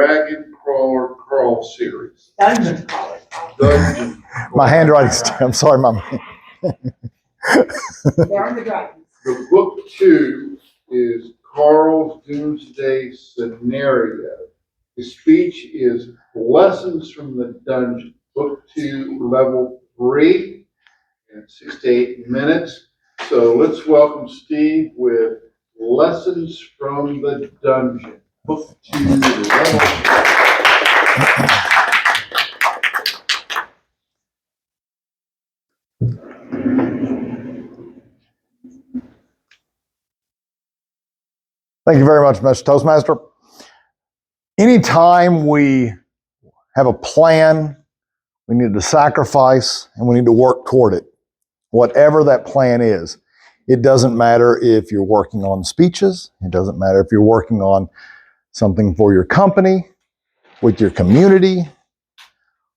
Dragon Crawler Crawl series. Dungeon Crawler. Dungeon. My handwriting's, I'm sorry, Mom. They're on the dragons. The book 2 is Carl's Doomsday Scenario. The speech is Lessons from the Dungeon. Book 2, level 3, and 6 to 8 minutes. So let's welcome Steve with Lessons from the Dungeon. Book 2, level 3. Thank you very much, Mr. Toastmaster. Anytime we have a plan, we need to sacrifice and we need to work toward it. Whatever that plan is. It doesn't matter if you're working on speeches. It doesn't matter if you're working on something for your company, with your community,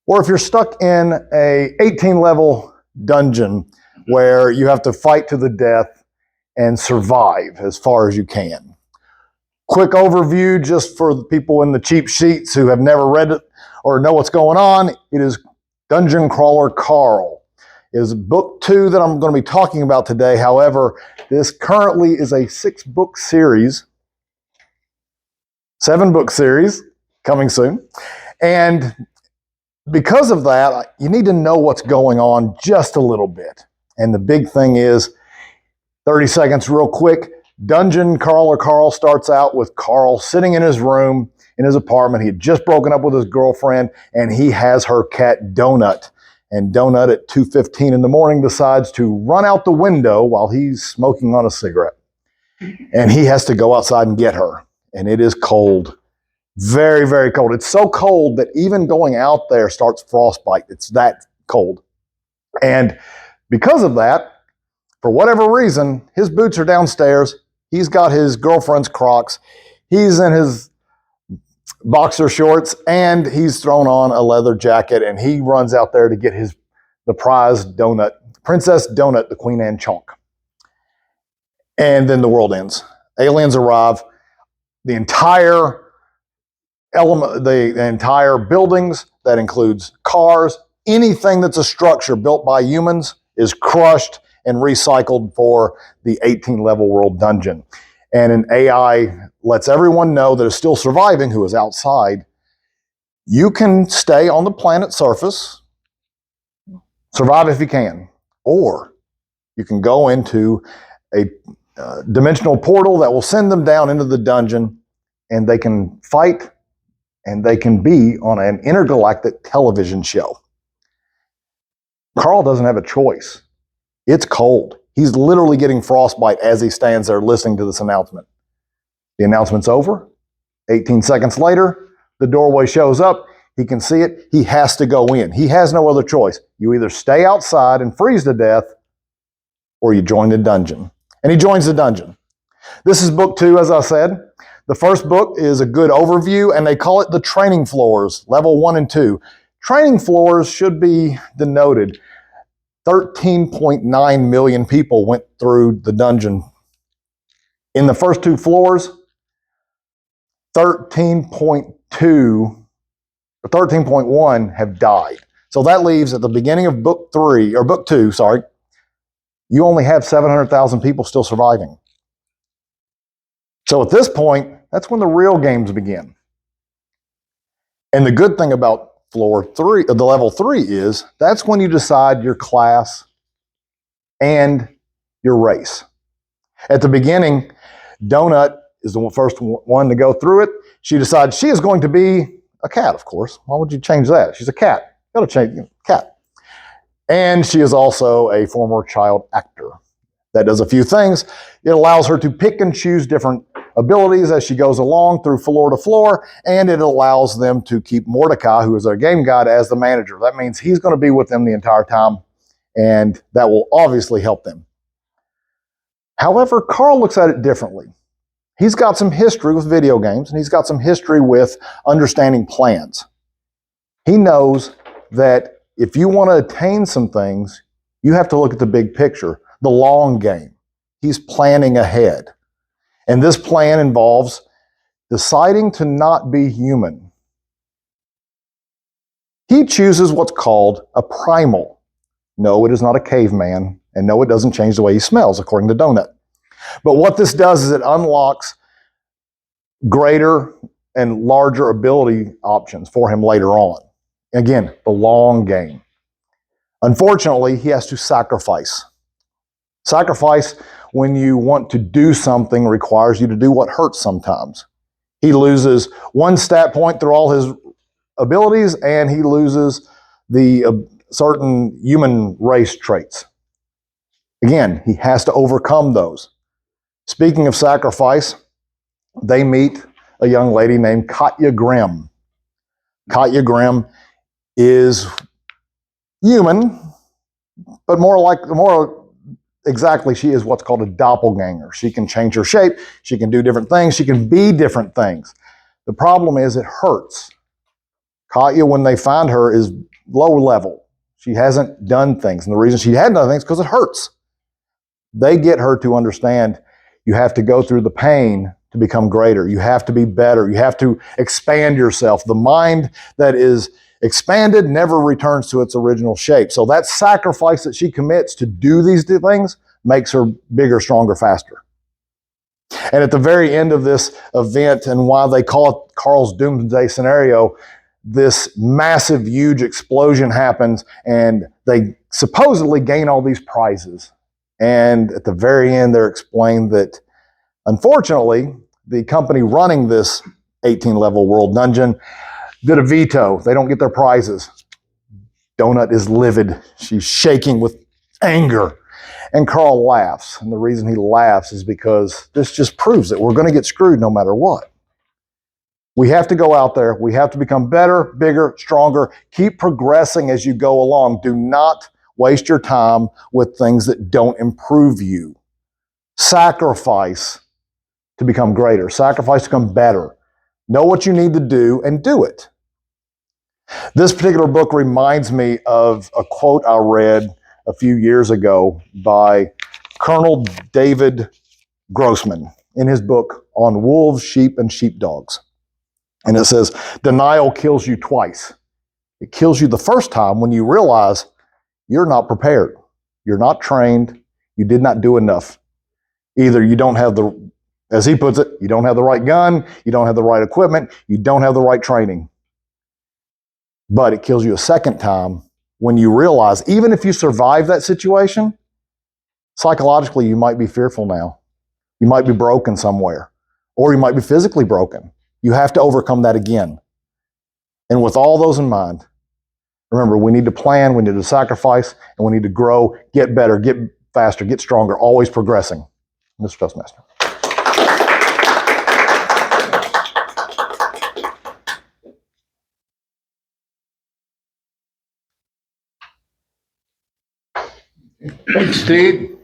or if you're stuck in a 18-level dungeon where you have to fight to the death and survive as far as you can. Quick overview just for the people in the cheap sheets who have never read it or know what's going on. It is Dungeon Crawler Carl. It is book 2 that I'm going to be talking about today. However, this currently is a 6-book series, 7-book series coming soon. And because of that, you need to know what's going on just a little bit. And the big thing is, 30 seconds real quick, Dungeon Crawler Carl starts out with Carl sitting in his room, in his apartment. He had just broken up with his girlfriend, and he has her cat Donut. And Donut at 2:15 in the morning decides to run out the window while he's smoking on a cigarette. And he has to go outside and get her. And it is cold. Very, very cold. It's so cold that even going out there starts frostbite. It's that cold. And because of that, for whatever reason, his boots are downstairs. He's got his girlfriend's Crocs. He's in his boxer shorts, and he's thrown on a leather jacket, and he runs out there to get the prize donut, Princess Donut, the Queen Anne Chonk. And then the world ends. Aliens arrive. The entire the entire buildings, that includes cars, anything that's a structure built by humans is crushed and recycled for the 18-level world dungeon. And an AI lets everyone know that is still surviving, who is outside, you can stay on the planet's surface, survive if you can, or you can go into a dimensional portal that will send them down into the dungeon, and they can fight, and they can be on an intergalactic television show. Carl doesn't have a choice. It's cold. He's literally getting frostbite as he stands there listening to this announcement. The announcement's over. 18 seconds later, the doorway shows up. He can see it. He has to go in. He has no other choice. You either stay outside and freeze to death, or you join the dungeon. And he joins the dungeon. This is book 2, as I said. The first book is a good overview, and they call it the training floors, level 1 and 2. Training floors should be denoted. 13.9 million people went through the dungeon. In the first 2 floors, 13.1 have died. So that leaves at the beginning of book 2, you only have 700,000 people still surviving. So at this point, that's when the real games begin. And the good thing about the level 3 is that's when you decide your class and your race. At the beginning, Donut is the first one to go through it. She decides she is going to be a cat, of course. Why would you change that? She's a cat. Got to change cat. And she is also a former child actor. That does a few things. It allows her to pick and choose different abilities as she goes along through floor to floor, and it allows them to keep Mordecai, who is their game guide, as the manager. That means he's going to be with them the entire time, and that will obviously help them. However, Carl looks at it differently. He's got some history with video games, and he's got some history with understanding plans. He knows that if you want to attain some things, you have to look at the big picture, the long game. He's planning ahead. And this plan involves deciding to not be human. He chooses what's called a primal. No, it is not a caveman, and no, it doesn't change the way he smells, according to Donut. But what this does is it unlocks greater and larger ability options for him later on. Again, the long game. Unfortunately, he has to sacrifice. Sacrifice when you want to do something requires you to do what hurts sometimes. He loses one stat point through all his abilities, and he loses the certain human race traits. Again, he has to overcome those. Speaking of sacrifice, they meet a young lady named Katya Grimm. Katya Grimm is human, but more exactly, she is what's called a doppelganger. She can change her shape, she can do different things, she can be different things. The problem is it hurts. Katya, when they find her, is low level. She hasn't done things, and the reason she hadn't done things is because it hurts. They get her to understand you have to go through the pain to become greater. You have to be better. You have to expand yourself. The mind that is expanded never returns to its original shape. So that sacrifice that she commits to do these things makes her bigger, stronger, faster. And at the very end of this event, and why they call it Carl's Doomsday scenario, this massive, huge explosion happens, and they supposedly gain all these prizes. And at the very end, they're explained that, unfortunately, the company running this 18-level world dungeon did a veto. They don't get their prizes. Donut is livid. She's shaking with anger. And Carl laughs. And the reason he laughs is because this just proves that we're going to get screwed no matter what. We have to go out there. We have to become better, bigger, stronger. Keep progressing as you go along. Do not waste your time with things that don't improve you. Sacrifice to become greater. Sacrifice to become better. Know what you need to do and do it. This particular book reminds me of a quote I read a few years ago by Colonel David Grossman in his book on wolves, sheep, and sheepdogs. And it says, denial kills you twice. It kills you the first time when you realize you're not prepared. You're not trained. You did not do enough. Either you don't have the, as he puts it, you don't have the right gun, you don't have the right equipment, you don't have the right training. But it kills you a second time when you realize, even if you survive that situation, psychologically you might be fearful now. You might be broken somewhere, or you might be physically broken. You have to overcome that again. And with all those in mind, remember, we need to plan, we need to sacrifice, and we need to grow, get better, get faster, get stronger, always progressing. Mr. Toastmaster. Thanks, Steve.